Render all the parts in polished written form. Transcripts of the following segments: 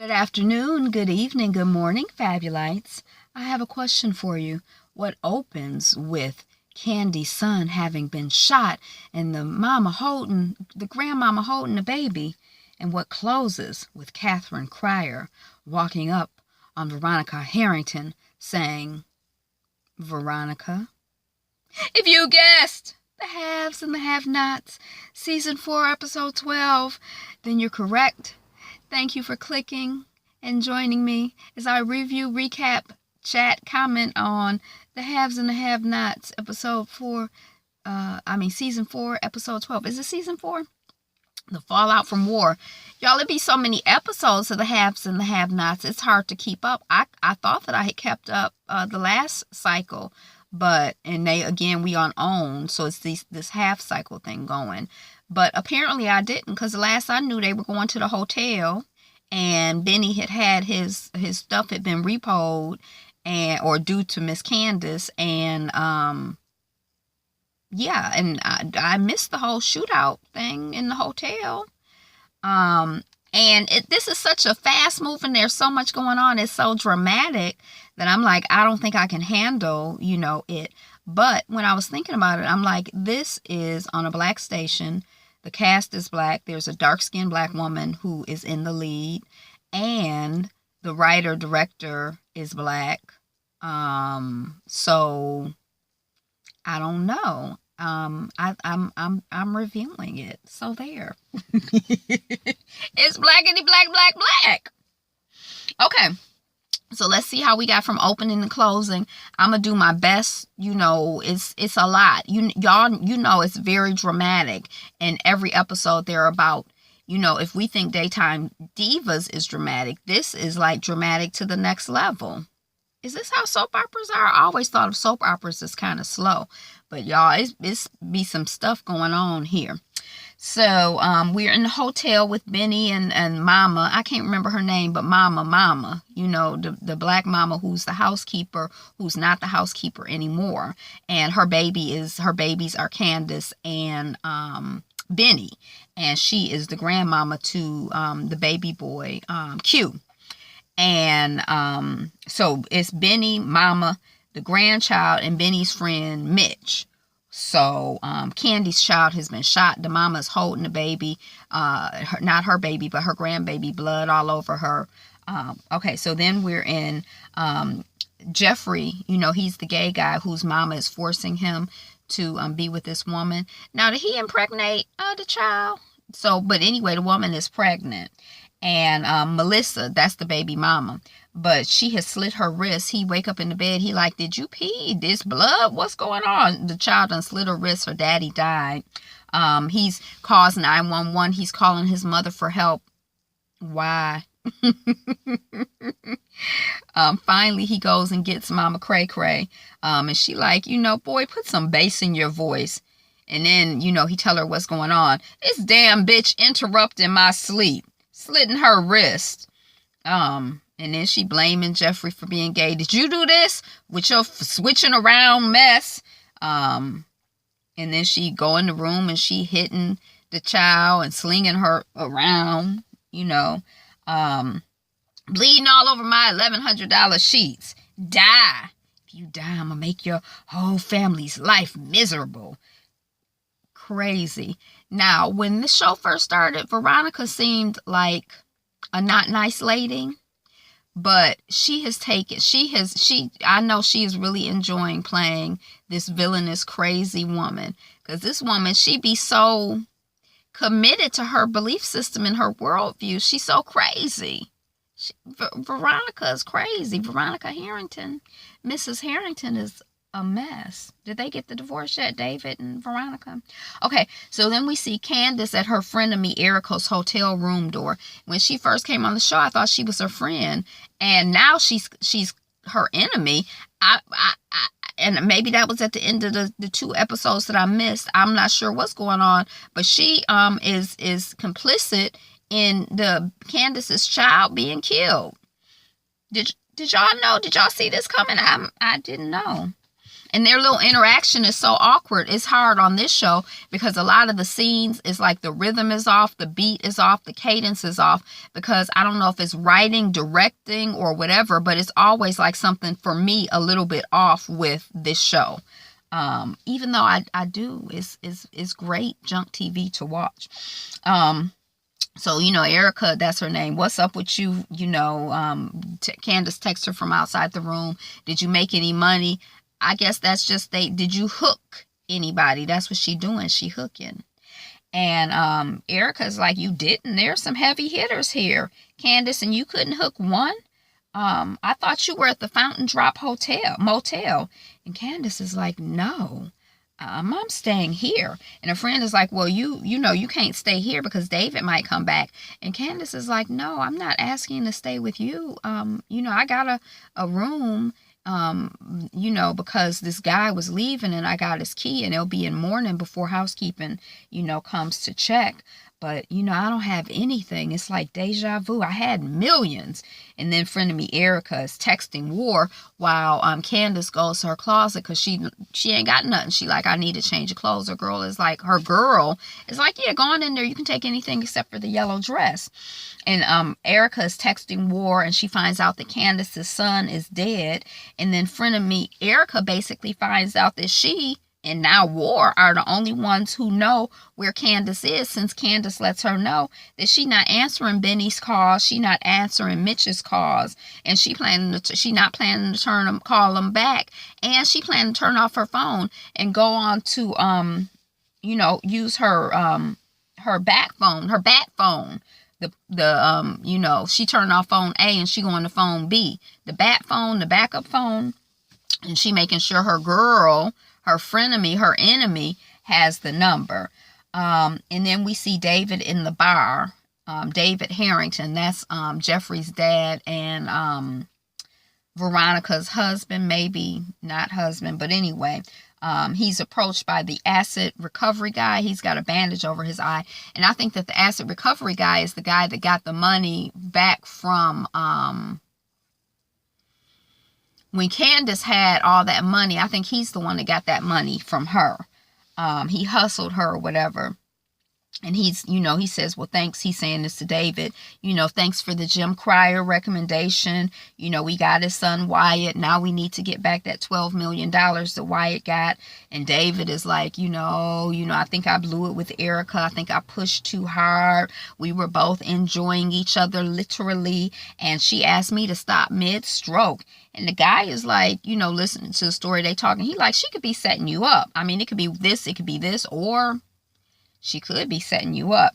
Good afternoon, good evening, good morning, Fabulites. I have a question for you. What opens with Candy's son having been shot and the grandmama holding the baby? And what closes with Catherine Cryer walking up on Veronica Harrington saying, Veronica? If you guessed The Haves and the Have-Nots, Season 4, Episode 12, then you're correct. Thank you for clicking and joining me as I review, recap, chat, comment on The Haves and the Have-Nots, Season 4, Episode 12. Is it Season 4? The Fallout from War. Y'all, it be so many episodes of The Haves and the Have-Nots, it's hard to keep up. I thought that I had kept up the last cycle, we on OWN, so it's this half cycle thing going. But apparently I didn't, because the last I knew they were going to the hotel and Benny had his stuff had been repoed or due to Miss Candace, and I missed the whole shootout thing in the hotel. This is such a fast moving, there's so much going on, it's so dramatic that I'm like, I don't think I can handle, it. But when I was thinking about it, I'm like, this is on a black station. The cast is black. There's a dark-skinned black woman who is in the lead, and the writer-director is black. So I don't know. I'm reviewing it. So there. It's blackity black. Okay. So let's see how we got from opening to closing. I'm going to do my best. It's a lot. Y'all, it's very dramatic. And every episode they're about, if we think Daytime Divas is dramatic, this is like dramatic to the next level. Is this how soap operas are? I always thought of soap operas as kind of slow. But y'all, it's be some stuff going on here. So we're in the hotel with Benny and Mama. I can't remember her name, but Mama. The black mama who's the housekeeper, who's not the housekeeper anymore. And her babies are Candace and Benny. And she is the grandmama to the baby boy, Q. And so it's Benny, Mama, the grandchild, and Benny's friend, Mitch. So Candy's child has been shot. The mama's holding the baby, not her baby, but her grandbaby, blood all over her. Okay, so then we're in Jeffrey. He's the gay guy whose mama is forcing him to be with this woman. Now, did he impregnate the child? But anyway, the woman is pregnant. And Melissa, that's the baby mama. But she has slit her wrist. He wake up in the bed. He like, did you pee? This blood? What's going on? The child done slit her wrist. Her daddy died. He's calls 911. He's calling his mother for help. Why? Finally, he goes and gets Mama Cray Cray. And she like, boy, put some bass in your voice. And then, he tell her what's going on. This damn bitch interrupting my sleep. Slitting her wrist. And then she blaming Jeffrey for being gay. Did you do this with your switching around mess? And then she go in the room and she hitting the child and slinging her around, bleeding all over my $1,100 sheets. Die. If you die, I'm gonna make your whole family's life miserable. Crazy. Now, when the show first started, Veronica seemed like a not nice lady, but I know she is really enjoying playing this villainous, crazy woman, because this woman, she be so committed to her belief system and her worldview. She's so crazy. Veronica is crazy. Veronica Harrington, Mrs. Harrington, is a mess. Did they get the divorce yet, David and Veronica? Okay, so then we see Candace at her friend of me, Erica's hotel room door. When she first came on the show, I thought she was her friend, and now she's her enemy. And maybe that was at the end of the 2 episodes that I missed. I'm not sure what's going on, but she is complicit in the Candace's child being killed. Did y'all know? Did y'all see this coming? I didn't know. And their little interaction is so awkward. It's hard on this show because a lot of the scenes is like the rhythm is off, the beat is off, the cadence is off, because I don't know if it's writing, directing, or whatever, but it's always like something for me a little bit off with this show. Even though I do, it's great junk TV to watch. So, Erica, that's her name. What's up with you? Candace texts her from outside the room. Did you make any money? I guess that's just did you hook anybody? That's what she doing. She hooking. And Erica's like, you didn't. There's some heavy hitters here, Candace, and you couldn't hook one? I thought you were at the Fountain Drop motel. And Candace is like, no. I'm staying here. And a friend is like, well, you can't stay here because David might come back. And Candace is like, no, I'm not asking to stay with you. I got a room, because this guy was leaving and I got his key and it'll be in morning before housekeeping, comes to check. But, I don't have anything. It's like deja vu. I had millions. And then friend of me, Erica, is texting War while Candace goes to her closet because she ain't got nothing. She like, I need to change of clothes. Her girl is like, yeah, go on in there. You can take anything except for the yellow dress. And Erica is texting War and she finds out that Candace's son is dead. And then friend of me, Erica, basically finds out that she and now War are the only ones who know where Candace is, since Candace lets her know that she not answering Benny's calls, she not answering Mitch's calls, and she not planning to call them back, and she planning to turn off her phone and go on to use her bat phone. She turned off phone A and she going to phone B, the bat phone, the backup phone, and she making sure her girl, her frenemy, her enemy, has the number. And then we see David in the bar. David Harrington, that's Jeffrey's dad and Veronica's husband, maybe not husband, but anyway. He's approached by the acid recovery guy. He's got a bandage over his eye. And I think that the acid recovery guy is the guy that got the money back from... when Candace had all that money, I think he's the one that got that money from her. He hustled her or whatever. And he says, well, thanks. He's saying this to David. Thanks for the Jim Cryer recommendation. We got his son Wyatt. Now we need to get back that $12 million that Wyatt got. And David is like, I think I blew it with Erica. I think I pushed too hard. We were both enjoying each other literally. And she asked me to stop mid-stroke. And the guy is like, listening to the story they talking. He like, she could be setting you up. I mean, it could be this, or she could be setting you up.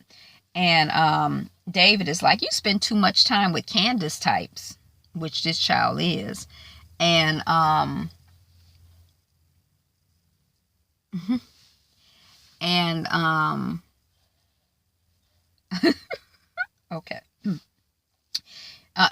And David is like, you spend too much time with Candace types, which this child is. And okay.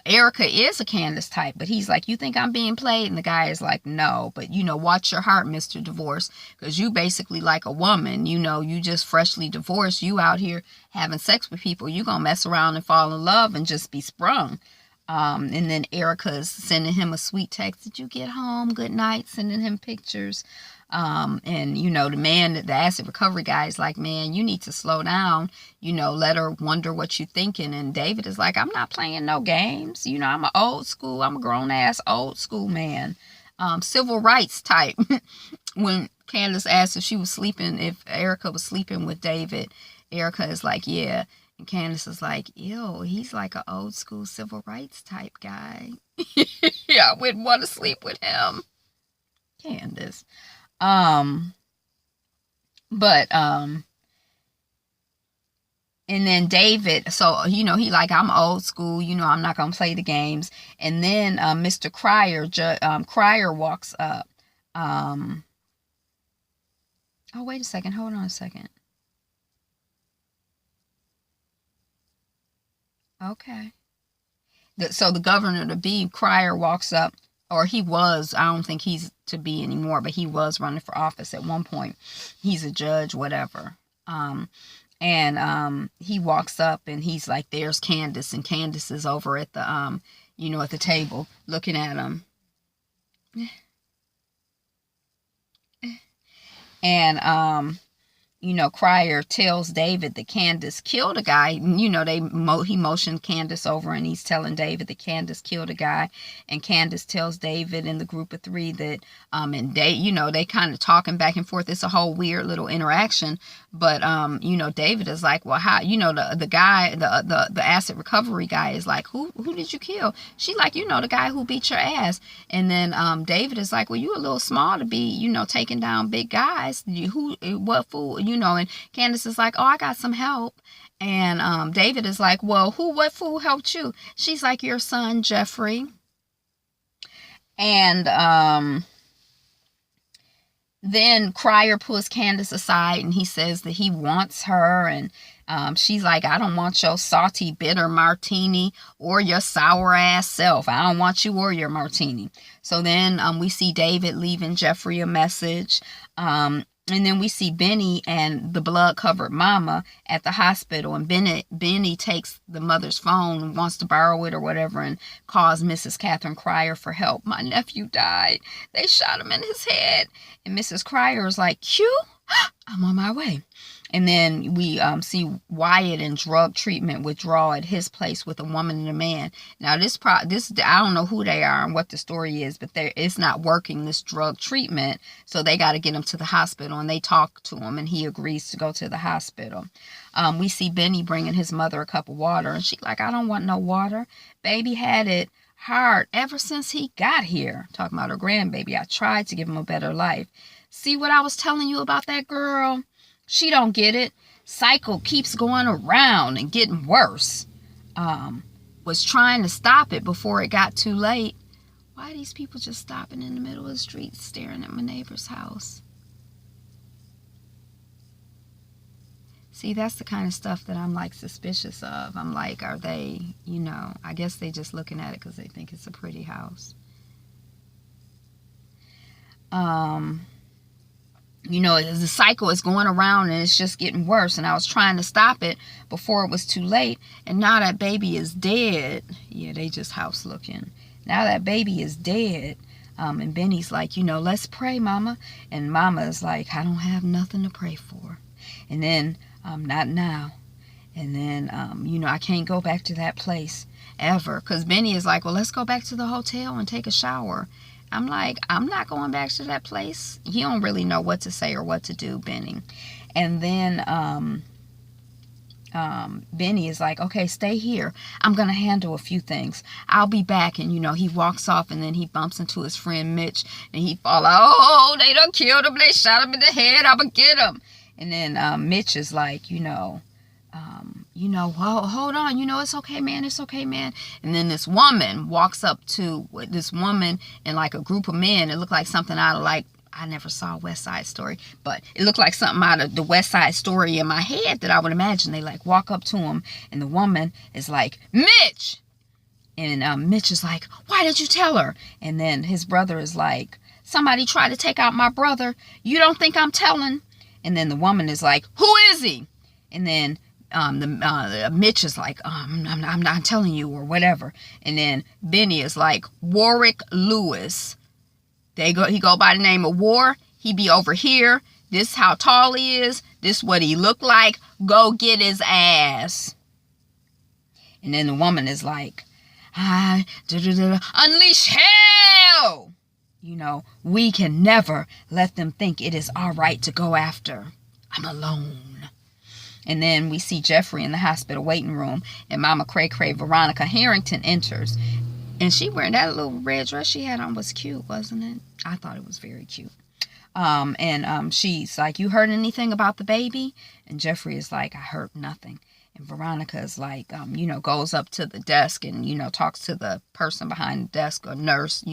Erica is a Candace type, but he's like, you think I'm being played? And the guy is like, no, but watch your heart, Mr. Divorce, because you basically like a woman, you just freshly divorced, you out here having sex with people, you gonna mess around and fall in love and just be sprung. And then Erica's sending him a sweet text, did you get home? Good night, sending him pictures. And the man, the acid recovery guy is like, man, you need to slow down, let her wonder what you're thinking. And David is like, I'm not playing no games. I'm a grown ass old school man, civil rights type. When Candace asked if Erica was sleeping with David, Erica is like, yeah. And Candace is like, ew, he's like an old school civil rights type guy. Yeah, I wouldn't want to sleep with him. Candace. And then David, so, he like, I'm old school, I'm not going to play the games. And then, Mr. Cryer walks up. Oh, wait a second. Hold on a second. Okay. So the governor to be, Cryer, walks up. Or he was, I don't think he's to be anymore, but he was running for office at one point. He's a judge, whatever. And he walks up and he's like, there's Candace. And Candace is over at the, at the table looking at him. And Crier tells David that Candace killed a guy. He motioned Candace over, and he's telling David that Candace killed a guy. And Candace tells David and the group of three that, and they kind of talking back and forth. It's a whole weird little interaction. But, David is like, well, how, the guy, the asset recovery guy is like, who did you kill? She like, the guy who beat your ass. And then, David is like, well, you a little small to be, taking down big guys. What fool, and Candace is like, oh, I got some help. And David is like, well, what fool helped you? She's like, your son, Jeffrey. And then Crier pulls Candace aside, and he says that he wants her. And she's like, I don't want your salty, bitter martini or your sour ass self. I don't want you or your martini. So then we see David leaving Jeffrey a message. And then we see Benny and the blood-covered mama at the hospital. And Benny takes the mother's phone and wants to borrow it or whatever and calls Mrs. Catherine Crier for help. My nephew died. They shot him in his head. And Mrs. Crier is like, Q, I'm on my way. And then we see Wyatt in drug treatment withdrawal at his place with a woman and a man. Now, this I don't know who they are and what the story is, but it's not working, this drug treatment. So they got to get him to the hospital, and they talk to him, and he agrees to go to the hospital. We see Benny bringing his mother a cup of water, and she's like, I don't want no water. Baby had it hard ever since he got here. Talking about her grandbaby. I tried to give him a better life. See what I was telling you about that girl? She don't get it. Cycle keeps going around and getting worse. Was trying to stop it before it got too late. Why are these people just stopping in the middle of the street staring at my neighbor's house? See, that's the kind of stuff that I'm like suspicious of. I'm like, are they, I guess they just looking at it because they think it's a pretty house. The cycle is going around and it's just getting worse. And I was trying to stop it before it was too late. And now that baby is dead. Yeah, they just house looking. Now that baby is dead. And Benny's like, let's pray, Mama. And Mama is like, I don't have nothing to pray for. And then, not now. And then, I can't go back to that place ever. Because Benny is like, well, let's go back to the hotel and take a shower. I'm like, I'm not going back to that place. He don't really know what to say or what to do, Benny. And then Benny is like, okay, stay here. I'm going to handle a few things. I'll be back. And, he walks off, and then he bumps into his friend Mitch, and he falls out. Oh, they done killed him. They shot him in the head. I'm going to get him. And then Mitch is like, hold on, it's okay, man, it's okay, man. And then this woman walks up to this woman and like a group of men. It looked like something out of like, I never saw West Side Story, but it looked like something out of the West Side Story in my head that I would imagine. They like walk up to him, and the woman is like, Mitch! And Mitch is like, why did you tell her? And then his brother is like, somebody tried to take out my brother. You don't think I'm telling? And then the woman is like, who is he? And then Mitch is like, I'm not telling you or whatever. And then Benny is like, Warwick Lewis. He go by the name of War. He be over here. This how tall he is. This what he look like. Go get his ass. And then the woman is like, unleash hell. We can never let them think it is our right to go after. I'm alone. And then we see Jeffrey in the hospital waiting room, and Mama Cray Cray Veronica Harrington enters. And she wearing that little red dress she had on was cute, wasn't it? I thought it was very cute. And she's like, you heard anything about the baby? And Jeffrey is like, I heard nothing. And Veronica is like, goes up to the desk and, talks to the person behind the desk, or nurse,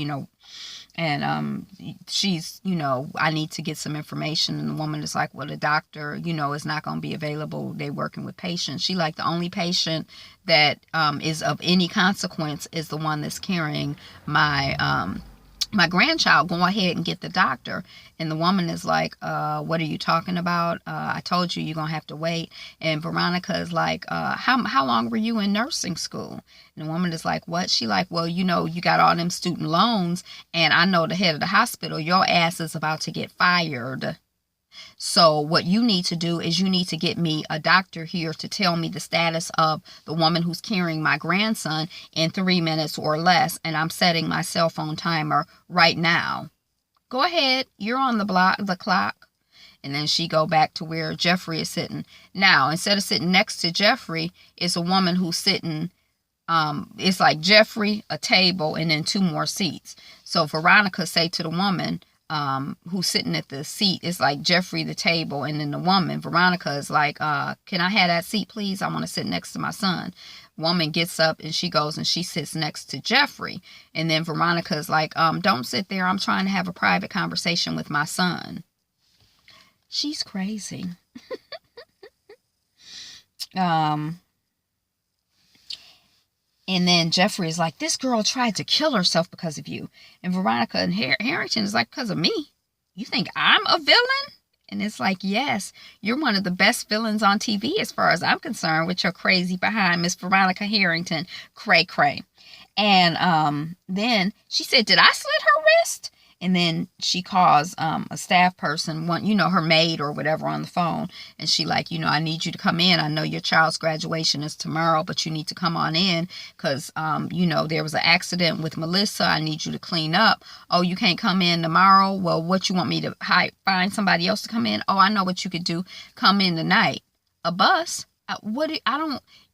and she's, I need to get some information. And the woman is like, well, the doctor, is not going to be available. They're working with patients. She like, the only patient that is of any consequence is the one that's carrying my grandchild. Go ahead and get the doctor. And the woman is like, what are you talking about? I told you you're going to have to wait. And Veronica is like, how long were you in nursing school? And the woman is like, what? She like, well, you got all them student loans, and I know the head of the hospital, your ass is about to get fired. So what you need to do is you need to get me a doctor here to tell me the status of the woman who's carrying my grandson in 3 minutes or less. And I'm setting my cell phone timer right now. Go ahead. You're on the clock. And then she go back to where Jeffrey is sitting. Now, instead of sitting next to Jeffrey, it's a woman who's sitting, it's like Jeffrey, a table, and then 2 more seats. So Veronica say to the woman who's sitting at the seat, it's like Jeffrey, the table, and then the woman, Veronica, is like, can I have that seat, please? I want to sit next to my son. Woman gets up and she goes and she sits next to Jeffrey. And then Veronica is like, don't sit there. I'm trying to have a private conversation with my son. She's crazy. And then Jeffrey is like, this girl tried to kill herself because of you. And Veronica and Harrington is like, because of me? You think I'm a villain? And it's like, yes, you're one of the best villains on TV as far as I'm concerned with your crazy behind, Miss Veronica Harrington, cray cray. And then she said, did I slit her wrist? And then she calls a staff person, her maid or whatever, on the phone. And she like, I need you to come in. I know your child's graduation is tomorrow, but you need to come on in because, there was an accident with Melissa. I need you to clean up. Oh, you can't come in tomorrow? Well, what, you want me to find somebody else to come in? Oh, I know what you could do. Come in tonight. A bus?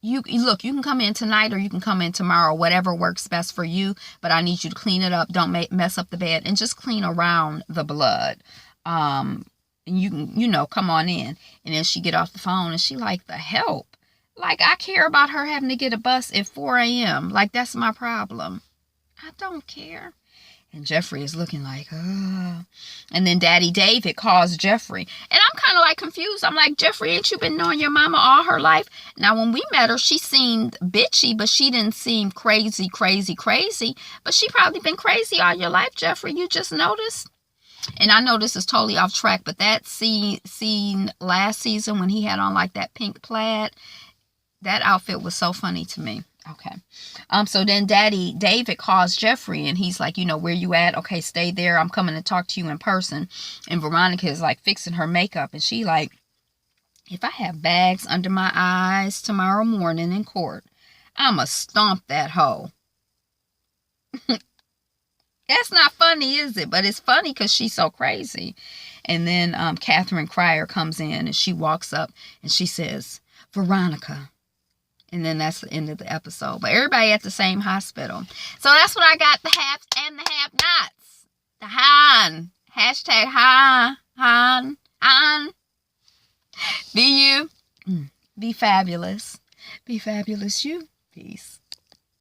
You can come in tonight or you can come in tomorrow, whatever works best for you, but I need you to clean it up. Don't mess up the bed and just clean around the blood. And you can, come on in. And then she get off the phone and she like, the help. Like, I care about her having to get a bus at 4 a.m. Like, that's my problem. I don't care. And Jeffrey is looking like, oh. And then Daddy David calls Jeffrey. And I'm kind of like confused. I'm like, Jeffrey, ain't you been knowing your mama all her life? Now, when we met her, she seemed bitchy, but she didn't seem crazy. But she probably been crazy all your life, Jeffrey. You just noticed? And I know this is totally off track, but that scene last season when he had on like that pink plaid, that outfit was so funny to me. Okay. So then Daddy David calls Jeffrey and he's like, where you at? Okay, stay there. I'm coming to talk to you in person. And Veronica is like fixing her makeup. And she like, if I have bags under my eyes tomorrow morning in court, I'ma stomp that hoe. That's not funny, is it? But it's funny because she's so crazy. And then Catherine Cryer comes in and she walks up and she says, Veronica. And then that's the end of the episode. But everybody at the same hospital. So that's what I got, the haves and the have-nots. The Han. Hashtag Han. Be you. Be fabulous. Be fabulous you. Peace.